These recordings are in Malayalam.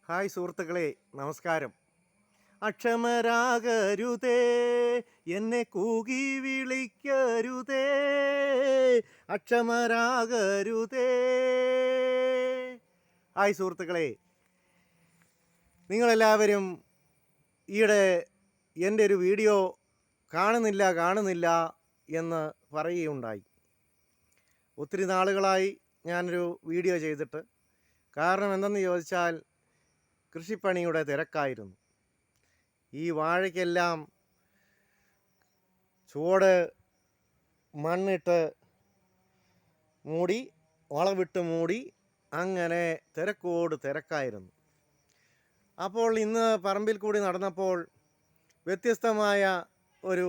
ഹായ് സുഹൃത്തുക്കളെ, നമസ്കാരം. അക്ഷമരാകരുതേ, എന്നെ കൂകി വിളിക്കരുതേ, അക്ഷമരാകരുതേ. ഹായ് സുഹൃത്തുക്കളെ, നിങ്ങളെല്ലാവരും ഈയിടെ എൻ്റെ ഒരു വീഡിയോ കാണുന്നില്ല എന്ന് പറയുകയുണ്ടായി. ഒത്തിരി നാളുകളായി ഞാനൊരു വീഡിയോ ചെയ്തിട്ട്. കാരണം എന്തെന്ന് ചോദിച്ചാൽ കൃഷിപ്പണിയുടെ തിരക്കായിരുന്നു. ഈ വാഴയ്ക്കെല്ലാം ചുവട് മണ്ണിട്ട് മൂടി, വളവിട്ട് മൂടി, അങ്ങനെ തിരക്കോട് തിരക്കായിരുന്നു. അപ്പോൾ ഇന്ന് പറമ്പിൽ കൂടി നടന്നപ്പോൾ വ്യത്യസ്തമായ ഒരു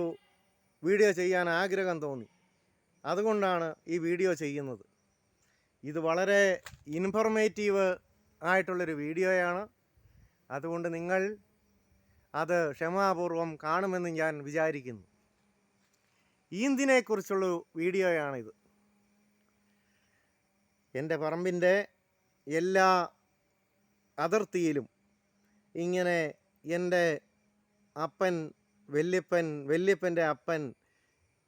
വീഡിയോ ചെയ്യാൻ ആഗ്രഹം തോന്നി. അതുകൊണ്ടാണ് ഈ വീഡിയോ ചെയ്യുന്നത്. ഇത് വളരെ ഇൻഫോർമേറ്റീവ് ആയിട്ടുള്ളൊരു വീഡിയോയാണ്. അതുകൊണ്ട് നിങ്ങൾ അത് ക്ഷമാപൂർവം കാണുമെന്ന് ഞാൻ വിചാരിക്കുന്നു. ഈന്തിനെക്കുറിച്ചുള്ള വീഡിയോയാണിത്. എൻ്റെ പറമ്പിൻ്റെ എല്ലാ അതിർത്തിയിലും ഇങ്ങനെ എൻ്റെ അപ്പൻ, വല്യപ്പൻ്റെ അപ്പൻ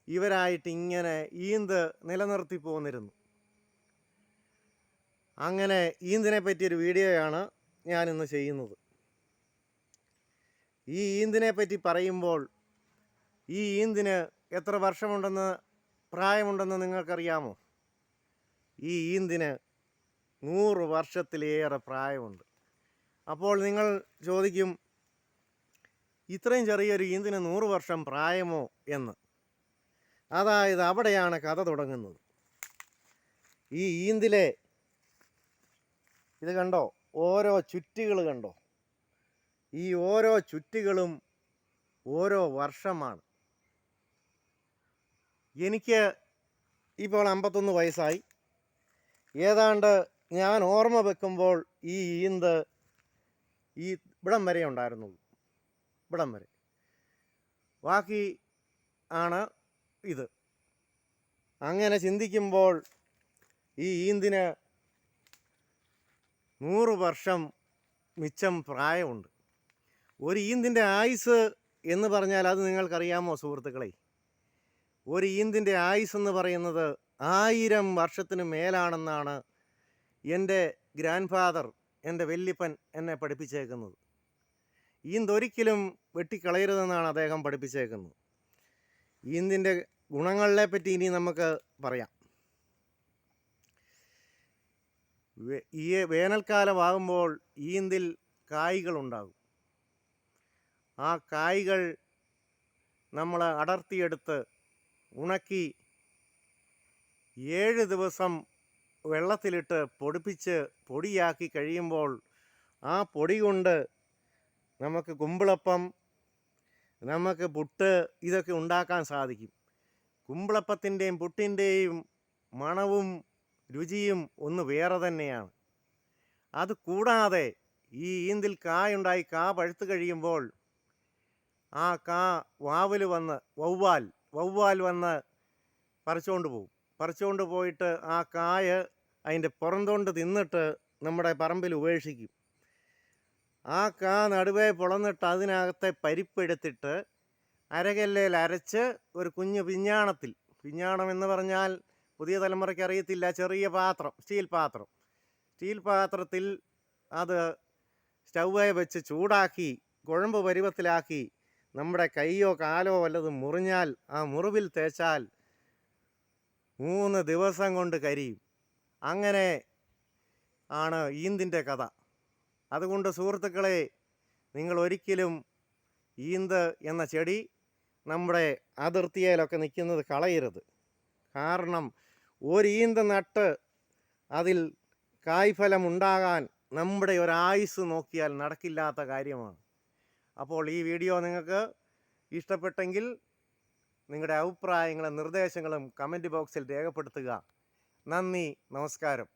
ഇവരായിട്ട് ഇങ്ങനെ ഈന്ത് നിലനിർത്തി പോന്നിരുന്നു. അങ്ങനെ ഈന്തിനെ പറ്റിയൊരു വീഡിയോയാണ് ഞാനിന്ന് ചെയ്യുന്നത്. ഈ ഈന്തിനെ പറ്റി പറയുമ്പോൾ ഈ ഈന്തിന് എത്ര പ്രായമുണ്ടെന്ന് നിങ്ങൾക്കറിയാമോ? ഈ ഈന്തിന് 100 വർഷത്തിലേറെ പ്രായമുണ്ട്. അപ്പോൾ നിങ്ങൾ ചോദിക്കും, ഇത്രയും ചെറിയൊരു ഈന്തിന് 100 വർഷം പ്രായമോ എന്ന്. അതായത് അവിടെയാണ് കഥ തുടങ്ങുന്നത്. ഈ ഈന്തിലെ ഇത് കണ്ടോ, ഓരോ ചുറ്റുകൾ കണ്ടോ? ഈ ഓരോ ചുറ്റുകളും ഓരോ വർഷമാണ്. എനിക്ക് ഇപ്പോൾ 51 വയസ്സായി. ഏതാണ്ട് ഞാൻ ഓർമ്മ വെക്കുമ്പോൾ ഈ ഈന്ത് ഈ ഇവിടം വരെ ഉണ്ടായിരുന്നുള്ളൂ. ഇവിടം വരെ. ബാക്കി ആണ് ഇത്. അങ്ങനെ ചിന്തിക്കുമ്പോൾ ഈ ഈന്തിന് 100 വർഷം മിച്ചം പ്രായമുണ്ട്. ഒരു ഈന്തിൻ്റെ ആയുസ് എന്ന് പറഞ്ഞാൽ അത് നിങ്ങൾക്കറിയാമോ സുഹൃത്തുക്കളെ? ഒരു ഈന്തിൻ്റെ ആയുസ് എന്ന് പറയുന്നത് 1000 വർഷത്തിന് മേലാണെന്നാണ് എൻ്റെ ഗ്രാൻഡ് ഫാദർ, എൻ്റെ വല്യപ്പൻ എന്നെ പഠിപ്പിച്ചേക്കുന്നത്. ഈന്തൊരിക്കലും വെട്ടിക്കളയരുതെന്നാണ് അദ്ദേഹം പഠിപ്പിച്ചേക്കുന്നത്. ഈന്തിൻ്റെ ഗുണങ്ങളെ പറ്റി ഇനി നമുക്ക് പറയാം. ഈ വേനൽക്കാലമാകുമ്പോൾ ഈന്തിൽ കായ്കളുണ്ടാകും. ആ കായ്കൾ നമ്മൾ അടർത്തിയെടുത്ത് ഉണക്കി 7 ദിവസം വെള്ളത്തിലിട്ട് പൊടിപ്പിച്ച് പൊടിയാക്കി കഴിയുമ്പോൾ ആ പൊടി കൊണ്ട് നമുക്ക് കുമ്പിളപ്പം, നമുക്ക് പുട്ട്, ഇതൊക്കെ ഉണ്ടാക്കാൻ സാധിക്കും. കുമ്പിളപ്പത്തിൻ്റെയും പുട്ടിൻ്റെയും മണവും രുചിയും ഒന്ന് വേറെ തന്നെയാണ്. അത് കൂടാതെ ഈ ഈന്തിൽ കായുണ്ടായി കാ പഴുത്ത് കഴിയുമ്പോൾ ആ കാ വവ്വാൽ വന്ന് പറിച്ചുകൊണ്ട് പോകും. പറിച്ചുകൊണ്ട് പോയിട്ട് ആ കായ അതിൻ്റെ പുറംതൊണ്ട് തിന്നിട്ട് നമ്മുടെ പറമ്പിൽ ഉപേക്ഷിക്കും. ആ കാ നടുവേ പൊളന്നിട്ട് അതിനകത്തെ പരിപ്പെടുത്തിട്ട് അരകല്ലയിൽ അരച്ച് ഒരു കുഞ്ഞു പിഞ്ഞാണം എന്ന് പറഞ്ഞാൽ പുതിയ തലമുറയ്ക്ക് അറിയത്തില്ല, ചെറിയ പാത്രം, സ്റ്റീൽ പാത്രത്തിൽ അത് സ്റ്റൗവേ വെച്ച് ചൂടാക്കി കുഴമ്പ് പരുവത്തിലാക്കി നമ്മുടെ കൈയോ കാലോ വല്ലതും മുറിഞ്ഞാൽ ആ മുറിവിൽ തേച്ചാൽ 3 ദിവസം കൊണ്ട് കരിയും. അങ്ങനെ ആണ് ഈന്തിൻ്റെ കഥ. അതുകൊണ്ട് സുഹൃത്തുക്കളെ, നിങ്ങൾ ഒരിക്കലും ഈന്ത് എന്ന ചെടി നമ്മുടെ അതിർത്തിയിലൊക്കെ നിൽക്കുന്നത് കളയരുത്. കാരണം ഒരു ഈന്ത് നട്ട് അതിൽ കായ്ഫലം ഉണ്ടാകാൻ നമ്മുടെ ഒരായുസ് നോക്കിയാൽ നടക്കില്ലാത്ത കാര്യമാണ്. അപ്പോൾ ഈ വീഡിയോ നിങ്ങൾക്ക് ഇഷ്ടപ്പെട്ടെങ്കിൽ നിങ്ങളുടെ അഭിപ്രായങ്ങളും നിർദ്ദേശങ്ങളും കമൻറ്റ് ബോക്സിൽ രേഖപ്പെടുത്തുക. നന്ദി, നമസ്കാരം.